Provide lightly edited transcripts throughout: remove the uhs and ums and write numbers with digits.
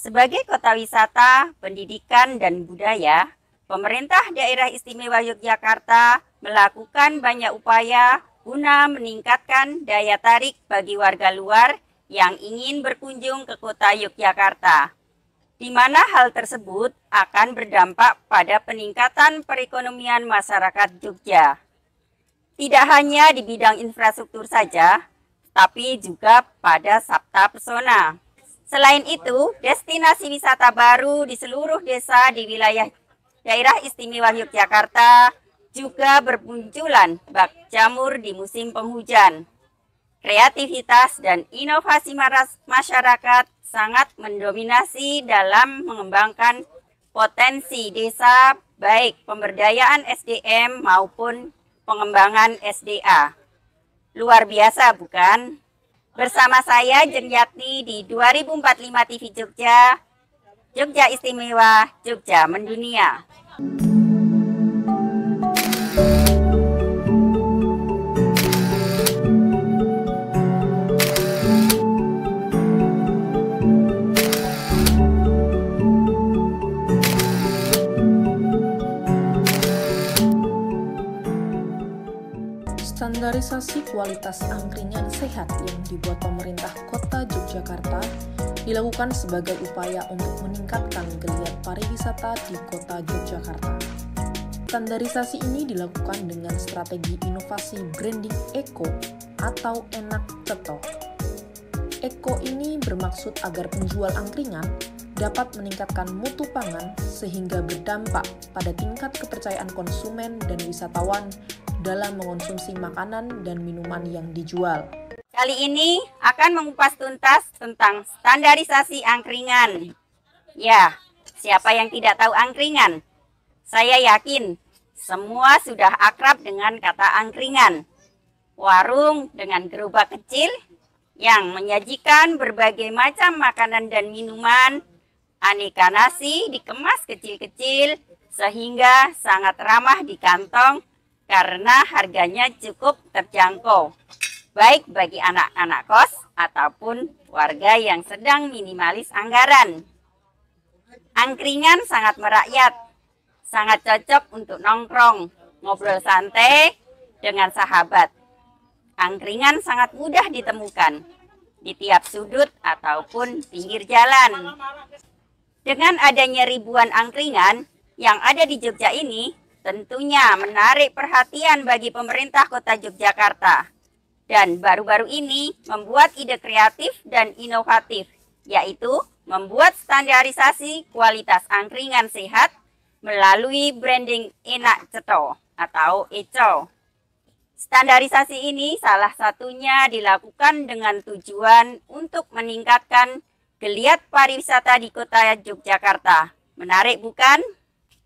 Sebagai kota wisata, pendidikan, dan budaya, pemerintah Daerah Istimewa Yogyakarta melakukan banyak upaya guna meningkatkan daya tarik bagi warga luar yang ingin berkunjung ke kota Yogyakarta, di mana hal tersebut akan berdampak pada peningkatan perekonomian masyarakat Jogja. Tidak hanya di bidang infrastruktur saja, tapi juga pada sabta pesona. Selain itu, destinasi wisata baru di seluruh desa di wilayah Daerah Istimewa Yogyakarta juga bermunculan bak jamur di musim penghujan. Kreativitas dan inovasi masyarakat sangat mendominasi dalam mengembangkan potensi desa, baik pemberdayaan SDM maupun pengembangan SDA. Luar biasa, bukan? Bersama saya Jeng Yati di 2045 TV Jogja, Jogja Istimewa, Jogja Mendunia. Standarisasi kualitas angkringan sehat yang dibuat pemerintah Kota Yogyakarta dilakukan sebagai upaya untuk meningkatkan geliat pariwisata di Kota Yogyakarta. Standarisasi ini dilakukan dengan strategi inovasi branding Eko atau Enak Ceto. Eko ini bermaksud agar penjual angkringan dapat meningkatkan mutu pangan sehingga berdampak pada tingkat kepercayaan konsumen dan wisatawan dalam mengonsumsi makanan dan minuman yang dijual. Kali ini akan mengupas tuntas tentang standarisasi angkringan. Ya, siapa yang tidak tahu angkringan? Saya yakin semua sudah akrab dengan kata angkringan. Warung dengan gerobak kecil yang menyajikan berbagai macam makanan dan minuman, aneka nasi dikemas kecil-kecil sehingga sangat ramah di kantong karena harganya cukup terjangkau, baik bagi anak-anak kos ataupun warga yang sedang minimalis anggaran. Angkringan sangat merakyat, sangat cocok untuk nongkrong, ngobrol santai dengan sahabat. Angkringan sangat mudah ditemukan di tiap sudut ataupun pinggir jalan. Dengan adanya ribuan angkringan yang ada di Jogja ini, tentunya menarik perhatian bagi pemerintah Kota Yogyakarta. Dan baru-baru ini membuat ide kreatif dan inovatif, yaitu membuat standarisasi kualitas angkringan sehat melalui branding Enak Ceto atau ECO. Standarisasi ini salah satunya dilakukan dengan tujuan untuk meningkatkan geliat pariwisata di Kota Yogyakarta. Menarik, bukan?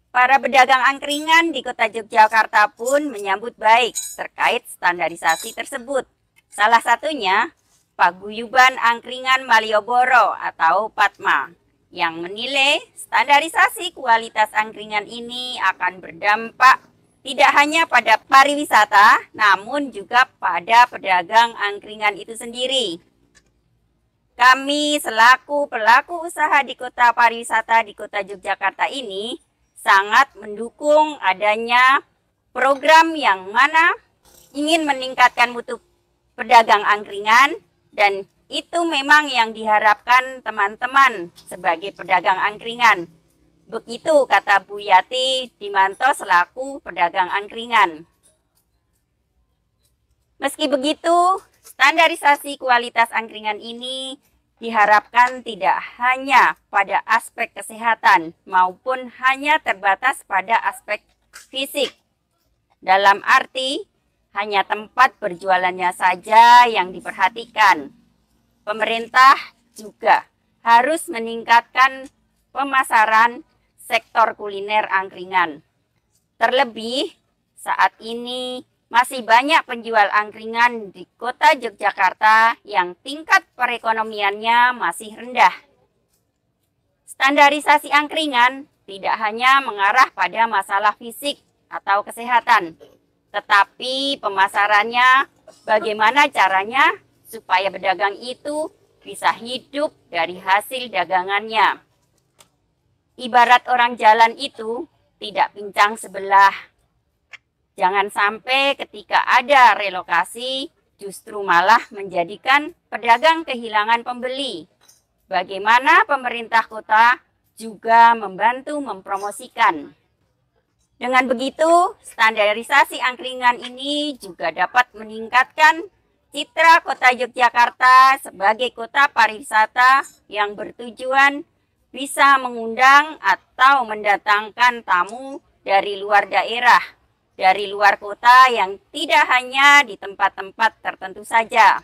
Para pedagang angkringan di Kota Yogyakarta pun menyambut baik terkait standarisasi tersebut. Salah satunya Paguyuban Angkringan Malioboro atau PATMA yang menilai standarisasi kualitas angkringan ini akan berdampak tidak hanya pada pariwisata, namun juga pada pedagang angkringan itu sendiri. Kami selaku pelaku usaha di kota pariwisata di Kota Yogyakarta ini sangat mendukung adanya program yang mana ingin meningkatkan mutu pedagang angkringan, dan itu memang yang diharapkan teman-teman sebagai pedagang angkringan. Begitu kata Bu Yati Dimanto selaku pedagang angkringan. Meski begitu, standarisasi kualitas angkringan ini diharapkan tidak hanya pada aspek kesehatan maupun hanya terbatas pada aspek fisik. Dalam arti, hanya tempat berjualannya saja yang diperhatikan. Pemerintah juga harus meningkatkan pemasaran sektor kuliner angkringan. Terlebih, saat ini masih banyak penjual angkringan di Kota Yogyakarta yang tingkat perekonomiannya masih rendah. Standarisasi angkringan tidak hanya mengarah pada masalah fisik atau kesehatan, tetapi pemasarannya bagaimana caranya supaya pedagang itu bisa hidup dari hasil dagangannya. Ibarat orang jalan itu tidak pincang sebelah. Jangan sampai ketika ada relokasi justru malah menjadikan pedagang kehilangan pembeli. Bagaimana pemerintah kota juga membantu mempromosikan. Dengan begitu, standarisasi angkringan ini juga dapat meningkatkan citra kota Yogyakarta sebagai kota pariwisata yang bertujuan bisa mengundang atau mendatangkan tamu dari luar daerah, dari luar kota yang tidak hanya di tempat-tempat tertentu saja.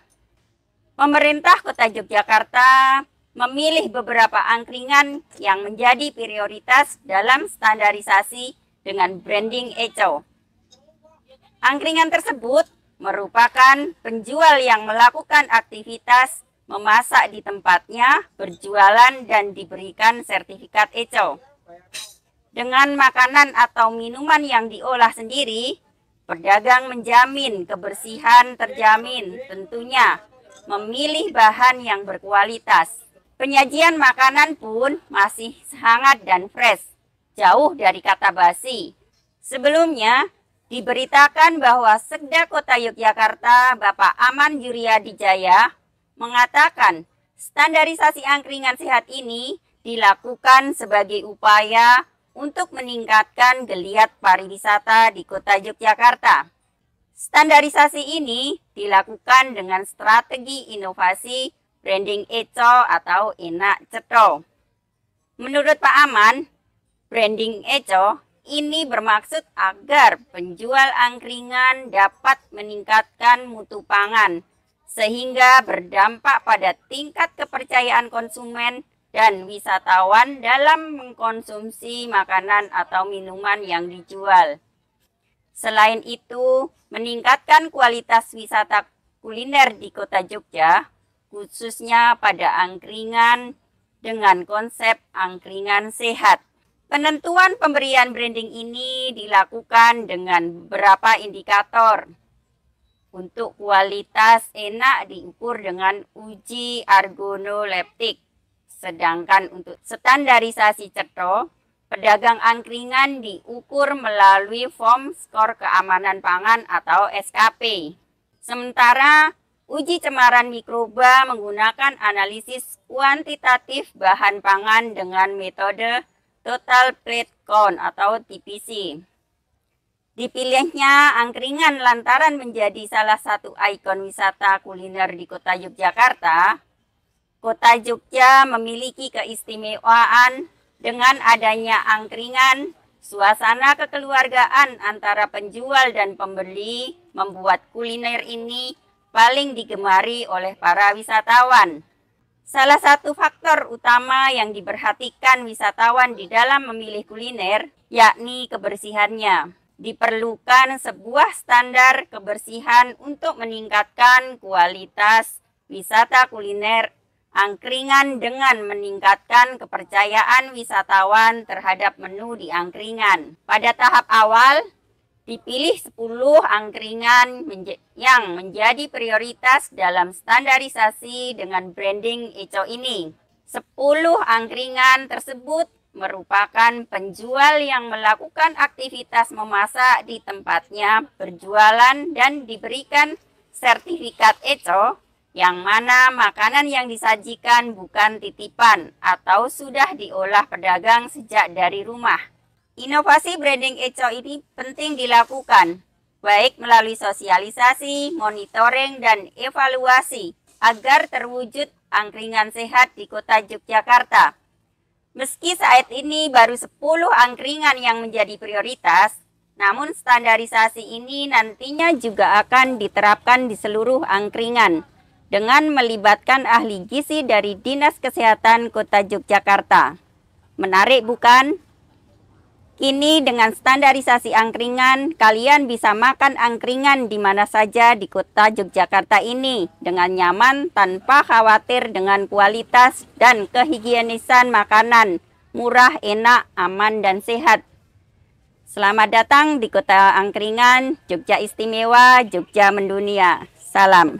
Pemerintah Kota Yogyakarta memilih beberapa angkringan yang menjadi prioritas dalam standarisasi dengan branding ECO. Angkringan tersebut merupakan penjual yang melakukan aktivitas memasak di tempatnya, berjualan, dan diberikan sertifikat ECO. Dengan makanan atau minuman yang diolah sendiri, pedagang menjamin kebersihan terjamin, tentunya memilih bahan yang berkualitas. Penyajian makanan pun masih hangat dan fresh, jauh dari kata basi. Sebelumnya, diberitakan bahwa Sekda Kota Yogyakarta Bapak Aman Yuryadijaya mengatakan standarisasi angkringan sehat ini dilakukan sebagai upaya untuk meningkatkan geliat pariwisata di Kota Yogyakarta. Standarisasi ini dilakukan dengan strategi inovasi branding ECO atau enak cetho. Menurut Pak Aman, branding ECO ini bermaksud agar penjual angkringan dapat meningkatkan mutu pangan, sehingga berdampak pada tingkat kepercayaan konsumen dan wisatawan dalam mengkonsumsi makanan atau minuman yang dijual. Selain itu, meningkatkan kualitas wisata kuliner di Kota Jogja, khususnya pada angkringan dengan konsep angkringan sehat. Penentuan pemberian branding ini dilakukan dengan beberapa indikator. Untuk kualitas enak diukur dengan uji organoleptik. Sedangkan untuk standarisasi cetho, pedagang angkringan diukur melalui form skor keamanan pangan atau SKP. Sementara uji cemaran mikroba menggunakan analisis kuantitatif bahan pangan dengan metode Total Plate Count atau TPC. Dipilihnya angkringan lantaran menjadi salah satu ikon wisata kuliner di Kota Yogyakarta. Kota Jogja memiliki keistimewaan dengan adanya angkringan. Suasana kekeluargaan antara penjual dan pembeli membuat kuliner ini paling digemari oleh para wisatawan. Salah satu faktor utama yang diperhatikan wisatawan di dalam memilih kuliner yakni kebersihannya. Diperlukan sebuah standar kebersihan untuk meningkatkan kualitas wisata kuliner angkringan dengan meningkatkan kepercayaan wisatawan terhadap menu di angkringan. Pada tahap awal, dipilih 10 angkringan yang menjadi prioritas dalam standarisasi dengan branding ECO ini. 10 angkringan tersebut merupakan penjual yang melakukan aktivitas memasak di tempatnya, berjualan, dan diberikan sertifikat ECO, yang mana makanan yang disajikan bukan titipan atau sudah diolah pedagang sejak dari rumah. Inovasi branding ECO ini penting dilakukan, baik melalui sosialisasi, monitoring, dan evaluasi, agar terwujud angkringan sehat di Kota Yogyakarta. Meski saat ini baru 10 angkringan yang menjadi prioritas, namun standarisasi ini nantinya juga akan diterapkan di seluruh angkringan dengan melibatkan ahli gizi dari Dinas Kesehatan Kota Yogyakarta. Menarik bukan? Kini dengan standarisasi angkringan, kalian bisa makan angkringan di mana saja di Kota Yogyakarta ini dengan nyaman tanpa khawatir dengan kualitas dan kehigienisan makanan, murah, enak, aman, dan sehat. Selamat datang di Kota Angkringan, Jogja Istimewa, Jogja Mendunia. Salam.